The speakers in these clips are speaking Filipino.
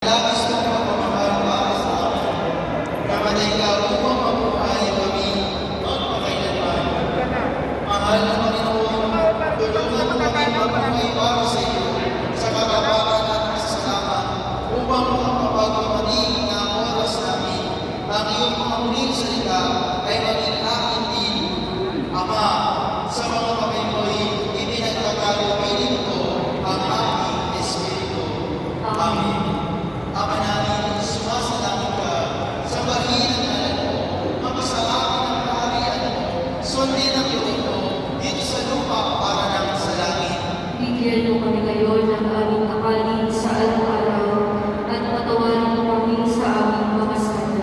Labis ng pagmamahal para sa amin. Namatay ka upang mabuhay kami magpakailanman. Mahal na Panginoon, tulungan mo kami mabuhay para sa iyo sa kagaparan at kasalanan upang makapagpamaling na oras namin ang iyong mga muling salita ay maging akin din. Ama, sa mga kamay mo'y ipinagkakalupiling ko ang aking Espiritu. Amen. Ama namin, sumasalangit ka, sambahin ang ngalan mo, mapasalamat ang kaharian mo, sundin ang loob mo, dito sa lupa para ng sa langit. Bigyan mo kami ngayon ng aming kakanin sa araw-araw at patawarin mo kami sa aming mga sala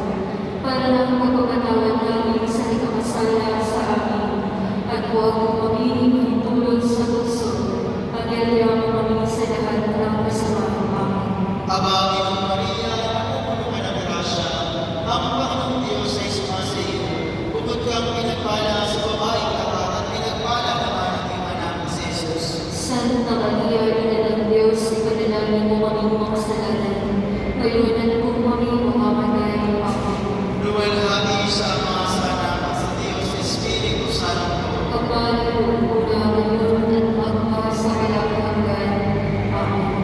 para ng pagpapatawad namin sa ikakasala sa amin at huwag mo kami mahintulot sa tukso at yalaya mo kami sa lahat ng kasamaan. Amen. Aba, Ginong Maria, napupuno ka ng grasya, ang Panginoong Diyos ay sumasa iyo. Bukod kang pinagpala sa babaeng lahat at pinagpala naman ang iyong anak si Jesus. Santa Maria, Ina ng Diyos, ipanalangin mo kaming mga kasalanan, ngayon at kung kami mamamatay. Amen. Luwalhati sa Ama, sa Anak, at sa Diyos, Espiritu Santo. Kapag una ngayon at magpa sa walang hanggan. Amen.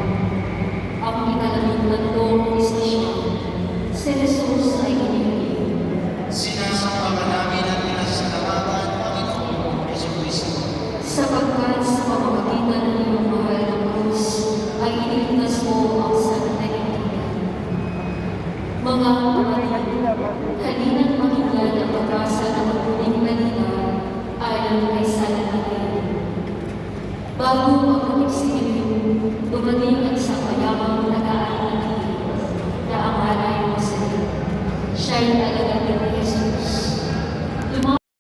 Ang ikalabing-tatlong istasyon, si Jesus ay iniligid. Sinasamba ka namin at pinasalamatan, Panginoon Jesucristo. Sapagkat sa pamamagitan ng iyong mahal na krus, ay iniligtas mo ang sanlibutan. Mga kapatid, halina't pakinggan ang pag-asa ng mabuting balita ayon kay San Mateo. Bago ang pag-ibsigin, dumating ang isang mayamang nag-aalaki na ang alay mo sa iyo. Siya'y alagad ni